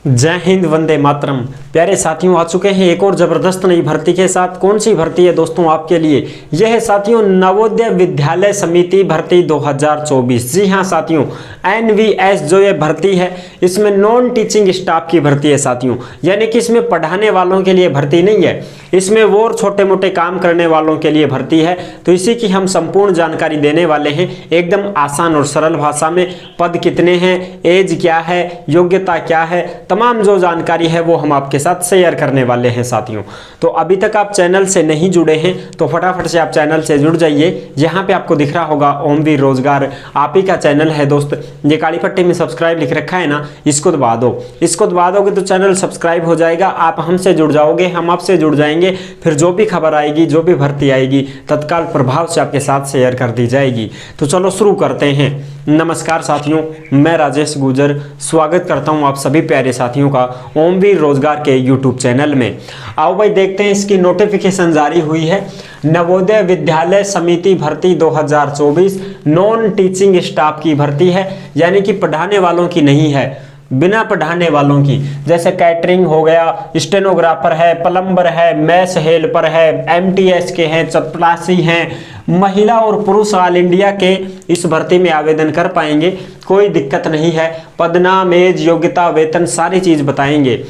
जय हिंद, वंदे मातरम। प्यारे साथियों, आ चुके हैं एक और जबरदस्त नई भर्ती के साथ। कौन सी भर्ती है दोस्तों आपके लिए? यह है साथियों नवोदय विद्यालय समिति भर्ती 2024। जी हां साथियों, NVS जो ये भर्ती है इसमें नॉन टीचिंग स्टाफ की भर्ती है साथियों। यानी कि इसमें पढ़ाने वालों के लिए भर्ती नहीं है, इसमें वो और छोटे मोटे काम करने वालों के लिए भर्ती है। तो इसी की हम संपूर्ण जानकारी देने वाले हैं, एकदम आसान और सरल भाषा में। पद कितने हैं, एज क्या है, योग्यता क्या है, तमाम जो जानकारी है वो हम आपके साथ शेयर करने वाले हैं साथियों। तो अभी तक आप चैनल से नहीं जुड़े हैं तो फटाफट से आप चैनल से जुड़ जाइए। यहाँ पे आपको दिख रहा होगा ओमवीर रोजगार, आप ही का चैनल है दोस्त। ये काली पट्टी में सब्सक्राइब लिख रखा है ना, इसको दबा दो। इसको दबा दोगे तो चैनल सब्सक्राइब हो जाएगा, आप हमसे जुड़ जाओगे, हम आपसे जुड़ जाएंगे। फिर जो भी खबर आएगी, जो भी भर्ती आएगी, तत्काल प्रभाव से आपके साथ शेयर कर दी जाएगी। तो चलो शुरू करते हैं। नमस्कार साथियों, मैं राजेश गुजर स्वागत करता हूं आप सभी प्यारे साथियों का ओमवीर रोजगार के YouTube चैनल में। आओ भाई देखते हैं, इसकी नोटिफिकेशन जारी हुई है। नवोदय विद्यालय समिति भर्ती 2024 नॉन टीचिंग स्टाफ की भर्ती है, यानी कि पढ़ाने वालों की नहीं है, बिना पढ़ाने वालों की। जैसे कैटरिंग हो गया, स्टेनोग्राफर है, प्लम्बर है, मैस हेल्पर है, MTS के हैं, चपरासी हैं, महिला और पुरुष ऑल इंडिया के इस भर्ती में आवेदन कर पाएंगे, कोई दिक्कत नहीं है। पद नाम, एज, योग्यता, वेतन सारी चीज बताएंगे।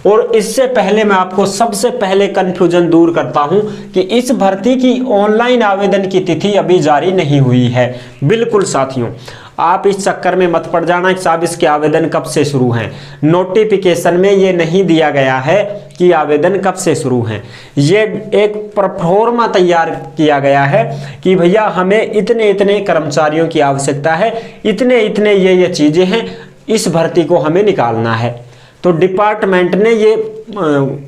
और इससे पहले मैं आपको सबसे पहले कंफ्यूजन दूर करता हूं कि इस भर्ती की ऑनलाइन आवेदन की तिथि अभी जारी नहीं हुई है। बिल्कुल साथियों, आप इस चक्कर में मत पड़ जाना कि साहब इसके आवेदन कब से शुरू हैं। नोटिफिकेशन में ये नहीं दिया गया है कि आवेदन कब से शुरू हैं। ये एक प्रोफार्मा तैयार किया गया है कि भैया हमें इतने इतने कर्मचारियों की आवश्यकता है, इतने इतने ये चीजें हैं, इस भर्ती को हमें निकालना है। तो डिपार्टमेंट ने ये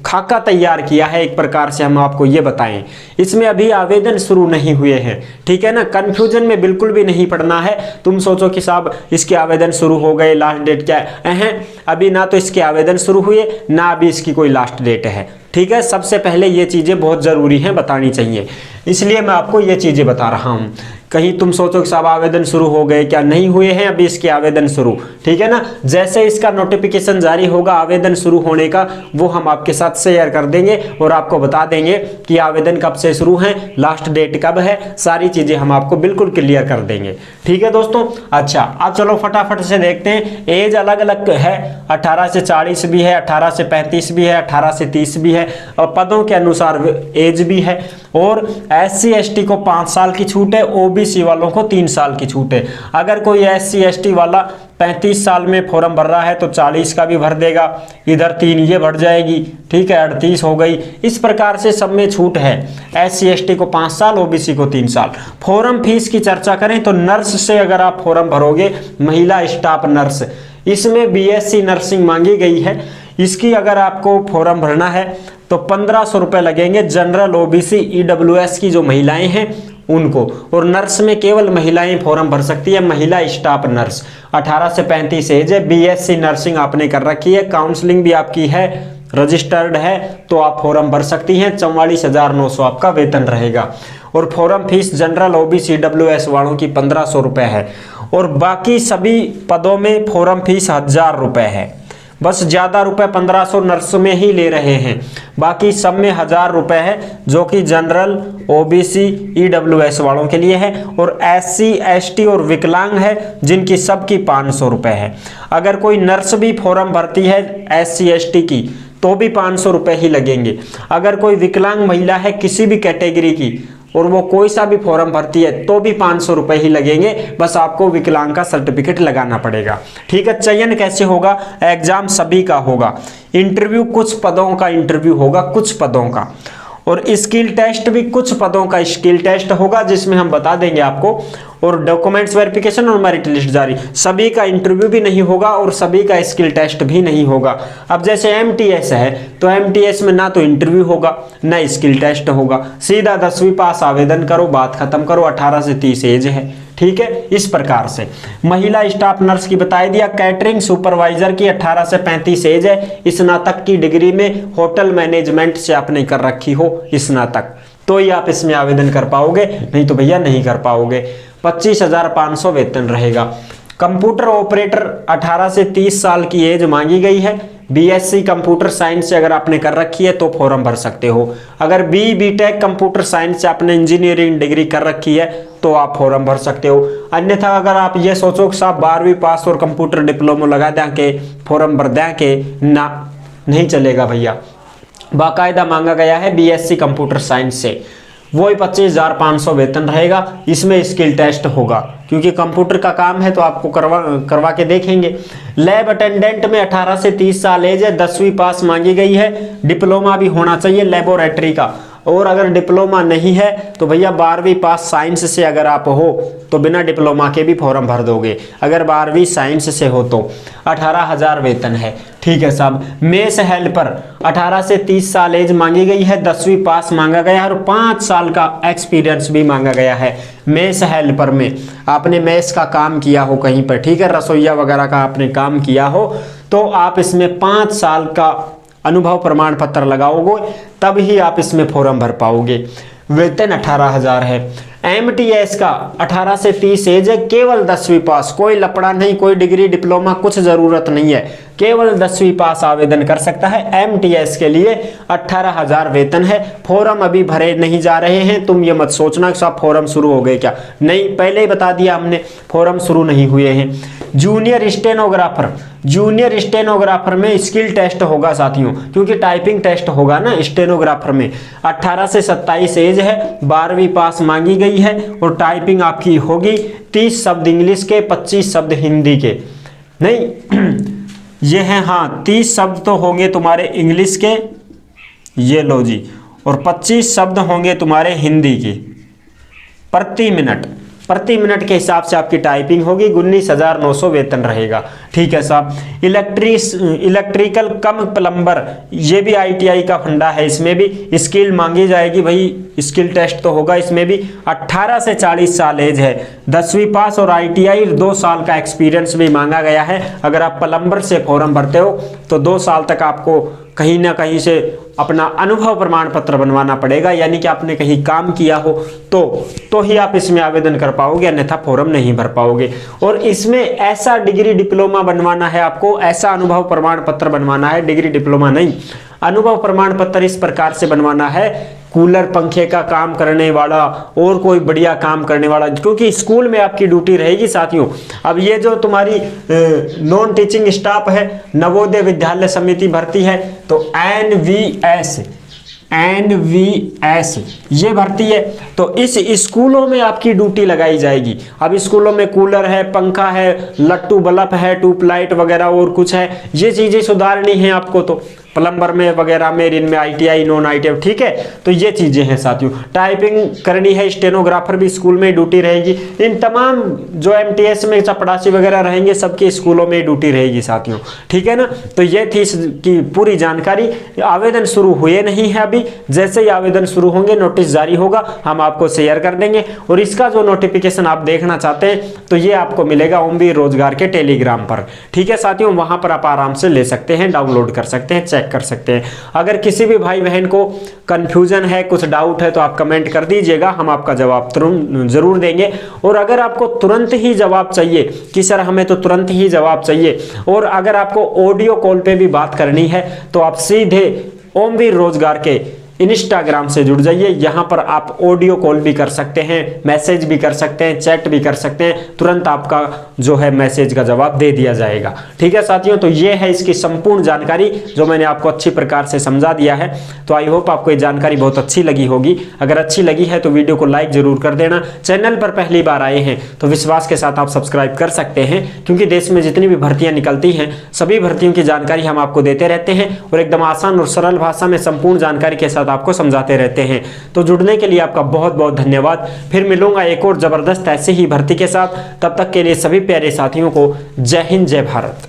खाका तैयार किया है, एक प्रकार से हम आपको ये बताएं। इसमें अभी आवेदन शुरू नहीं हुए हैं, ठीक है ना। कंफ्यूजन में बिल्कुल भी नहीं पड़ना है। तुम सोचो कि साहब इसके आवेदन शुरू हो गए, लास्ट डेट क्या है? अभी ना तो इसके आवेदन शुरू हुए, ना अभी इसकी कोई लास्ट डेट है, ठीक है। सबसे पहले ये चीजें बहुत जरूरी हैं, बतानी चाहिए, इसलिए मैं आपको ये चीजें बता रहा हूं। कहीं तुम सोचो कि साहब आवेदन शुरू हो गए, क्या नहीं हुए हैं अभी इसके आवेदन शुरू, ठीक है ना। जैसे इसका नोटिफिकेशन जारी होगा आवेदन शुरू होने का, वो हम आपके साथ शेयर कर देंगे और आपको बता देंगे कि आवेदन कब से शुरू है, लास्ट डेट कब है, सारी चीजें हम आपको बिल्कुल क्लियर कर देंगे, ठीक है दोस्तों। अच्छा, अब चलो फटाफट से देखते हैं। एज अलग अलग है, 18 से 40 भी है, 18 से 35 भी है, 18 से 30 भी है, और पदों के अनुसार एज भी है। और SC ST को 5 साल की छूट है, OBC वालों को 3 साल की छूट है। अगर कोई SC ST वाला 35 साल में फॉर्म भर रहा है तो 40 का भी भर देगा, इधर 3 ये बढ़ जाएगी, ठीक है, 38 हो गई। इस प्रकार से सब में छूट है। SC ST को 5 साल, OBC को 3 साल। फॉर्म फीस की चर्चा करें तो नर्स से अगर आप फॉर्म भरोगे, महिला स्टाफ नर्स, इसमें BSc नर्सिंग मांगी गई है। इसकी अगर आपको फॉर्म भरना है तो 1500 रुपये लगेंगे। जनरल, OBC, EWS की जो महिलाएं हैं उनको, और नर्स में केवल महिलाएं फॉर्म भर सकती है, महिला स्टाफ नर्स। 18 से 35 एज है, BSc नर्सिंग आपने कर रखी है, काउंसलिंग भी आपकी है, रजिस्टर्ड है, तो आप फॉर्म भर सकती हैं। 44,900 आपका वेतन रहेगा। और form fees general, OBC, EWS वालों की 1500 रुपये है। और बाकी सभी पदों में फॉर्म फीस 1000 रुपये है। बस ज्यादा रुपए 1500 नर्स में ही ले रहे हैं, बाकी सब में 1000 रुपए है, जो कि जनरल, OBC, EWS वालों के लिए है। और SC ST और विकलांग है, जिनकी सबकी 500 रुपए है। अगर कोई नर्स भी फॉर्म भरती है SC ST की तो भी 500 रुपए ही लगेंगे। अगर कोई विकलांग महिला है किसी भी कैटेगरी की और वो कोई सा भी फॉर्म भरती है तो भी 500 रुपए ही लगेंगे। बस आपको विकलांग का सर्टिफिकेट लगाना पड़ेगा, ठीक है। चयन कैसे होगा? एग्जाम सभी का होगा, इंटरव्यू कुछ पदों का इंटरव्यू होगा, कुछ पदों का, और स्किल टेस्ट भी कुछ पदों का स्किल टेस्ट होगा, जिसमें हम बता देंगे आपको। और डॉक्यूमेंट्स वेरिफिकेशन और मेरिट लिस्ट जारी, सभी का इंटरव्यू भी नहीं होगा और सभी का स्किल टेस्ट भी नहीं होगा। अब जैसे MTS है तो MTS में ना तो इंटरव्यू होगा ना स्किल टेस्ट होगा, सीधा 10वीं पास आवेदन करो, बात खत्म करो। 18 से 30 एज है, ठीक है। इस प्रकार से महिला स्टाफ नर्स की बता दिया। कैटरिंग सुपरवाइजर की 18 से 35 एज है, स्नातक की डिग्री में होटल मैनेजमेंट से आपने कर रखी हो स्नातक, तो ही आप इसमें आवेदन कर पाओगे, नहीं तो भैया नहीं कर पाओगे। 25,500 वेतन रहेगा। कंप्यूटर ऑपरेटर 18 से 30 साल की एज मांगी गई है, बीएससी कंप्यूटर साइंस से अगर आपने कर रखी है तो फॉर्म भर सकते हो। अगर बीटेक कंप्यूटर साइंस से आपने इंजीनियरिंग डिग्री कर रखी है तो आप फॉर्म भर सकते हो। अन्यथा अगर आप ये सोचो कि साहब 12वीं पास और कंप्यूटर डिप्लोमा लगा दें के फॉर्म भर दें के, ना, नहीं चलेगा भैया। बाकायदा मांगा गया है बीएससी कंप्यूटर साइंस से, वही 25,500 वेतन रहेगा। इसमें स्किल टेस्ट होगा क्योंकि कंप्यूटर का काम है तो आपको करवा के देखेंगे। लैब अटेंडेंट में 18 से 30 साल एज है, 10वीं पास मांगी गई है, डिप्लोमा भी होना चाहिए लेबोरेटरी का। और अगर डिप्लोमा नहीं है तो भैया 12वीं पास साइंस से अगर आप हो तो बिना डिप्लोमा के भी फॉर्म भर दोगे। अगर 12वीं साइंस से हो तो 18,000 वेतन है। ठीक है साहब। मेस हेल्पर 18 से 30 साल एज मांगी गई है, 10वीं पास मांगा गया है और 5 साल का एक्सपीरियंस भी मांगा गया है। मेस हेल्पर में आपने मेस का काम किया हो कहीं पर, ठीक है, रसोईया वगैरह का आपने काम किया हो तो आप इसमें 5 साल का अनुभव प्रमाण पत्र लगाओगे तब ही आप इसमें फॉर्म भर पाओगे। वेतन 18,000 है। एमटीएस का 18 से 30 एज है, केवल 10वीं पास, कोई लपड़ा नहीं, कोई डिग्री डिप्लोमा कुछ जरूरत नहीं है, केवल 10वीं पास आवेदन कर सकता है। एमटीएस के लिए 18,000 वेतन है। फॉर्म अभी भरे नहीं जा रहे हैं, तुम ये मत सोचना कि साहब फॉर्म शुरू हो गए क्या, नहीं, पहले ही बता दिया हमने, फॉर्म शुरू नहीं हुए हैं। जूनियर स्टेनोग्राफर, जूनियर स्टेनोग्राफर में स्किल टेस्ट होगा साथियों, क्योंकि टाइपिंग टेस्ट होगा ना स्टेनोग्राफर में। 18 से 27 एज है, 12वीं पास मांगी गई है और टाइपिंग आपकी होगी 30 शब्द इंग्लिश के, 25 शब्द हिंदी के, नहीं ये है, हाँ 30 शब्द तो होंगे तुम्हारे इंग्लिश के, ये लो जी, और 25 शब्द होंगे तुम्हारे हिंदी के। प्रति मिनट के हिसाब से आपकी टाइपिंग होगी। 19,900 वेतन रहेगा। ठीक है साहब। इलेक्ट्रिकल कम प्लम्बर, ये भी आईटीआई का फंडा है, इसमें भी स्किल मांगी जाएगी भाई, स्किल टेस्ट तो होगा इसमें भी। 18 से 40 साल एज है, 10वीं पास और आईटीआई 2 साल का एक्सपीरियंस भी मांगा गया है। अगर आप प्लम्बर से फॉर्म भरते हो तो 2 साल तक आपको कहीं ना कहीं से अपना अनुभव प्रमाण पत्र बनवाना पड़ेगा, यानी कि आपने कहीं काम किया हो तो ही आप इसमें आवेदन कर पाओगे, अन्यथा फॉर्म नहीं भर पाओगे। और इसमें ऐसा डिग्री डिप्लोमा बनवाना है आपको, ऐसा अनुभव प्रमाण पत्र बनवाना है, डिग्री डिप्लोमा नहीं, अनुभव प्रमाण पत्र इस प्रकार से बनवाना है, कूलर पंखे का काम करने वाला और कोई बढ़िया काम करने वाला, क्योंकि स्कूल में आपकी ड्यूटी रहेगी साथियों। अब ये जो तुम्हारी नॉन टीचिंग स्टाफ है, नवोदय विद्यालय समिति भर्ती है, तो NVS ये भर्ती है, तो इस स्कूलों में आपकी ड्यूटी लगाई जाएगी। अब स्कूलों में कूलर है, पंखा है, लट्टू बल्ब है, ट्यूबलाइट वगैरह और कुछ है, ये चीजें सुधारनी है आपको। तो प्लम्बर में वगैरह में, इनमें आईटीआई नॉन आईटीआई, ठीक है, तो ये चीजें हैं साथियों। टाइपिंग करनी है, स्टेनोग्राफर भी स्कूल में ड्यूटी रहेगी। इन तमाम जो एमटीएस में चपड़ासी वगैरह रहेंगे सबके स्कूलों में ड्यूटी रहेगी साथियों। ठीक है ना। तो ये थी इसकी पूरी जानकारी। आवेदन शुरू हुए नहीं है अभी, जैसे ही आवेदन शुरू होंगे नोटिस जारी होगा, हम आपको शेयर कर देंगे। और इसका जो नोटिफिकेशन आप देखना चाहते हैं तो ये आपको मिलेगा ओमवीर रोजगार के टेलीग्राम पर। ठीक है साथियों, वहां पर आप आराम से ले सकते हैं, डाउनलोड कर सकते हैं, चेक कर सकते हैं। अगर किसी भी भाई बहन को कंफ्यूजन है, कुछ डाउट है, तो आप कमेंट कर दीजिएगा, हम आपका जवाब तुरंत जरूर देंगे। और अगर आपको तुरंत ही जवाब चाहिए कि सर हमें तो तुरंत ही जवाब चाहिए, और अगर आपको ऑडियो कॉल पे भी बात करनी है तो आप सीधे ओमवीर रोजगार के इंस्टाग्राम से जुड़ जाइए। यहाँ पर आप ऑडियो कॉल भी कर सकते हैं, मैसेज भी कर सकते हैं, चैट भी कर सकते हैं, तुरंत आपका जो है मैसेज का जवाब दे दिया जाएगा। ठीक है साथियों, तो ये है इसकी संपूर्ण जानकारी जो मैंने आपको अच्छी प्रकार से समझा दिया है। तो आई होप आपको ये जानकारी बहुत अच्छी लगी होगी। अगर अच्छी लगी है तो वीडियो को लाइक जरूर कर देना। चैनल पर पहली बार आए हैं तो विश्वास के साथ आप सब्सक्राइब कर सकते हैं, क्योंकि देश में जितनी भी भर्तियां निकलती हैं सभी भर्तियों की जानकारी हम आपको देते रहते हैं और एकदम आसान और सरल भाषा में संपूर्ण जानकारी के साथ आपको समझाते रहते हैं। तो जुड़ने के लिए आपका बहुत बहुत धन्यवाद। फिर मिलूंगा एक और जबरदस्त ऐसे ही भर्ती के साथ। तब तक के लिए सभी प्यारे साथियों को जय हिंद, जय भारत।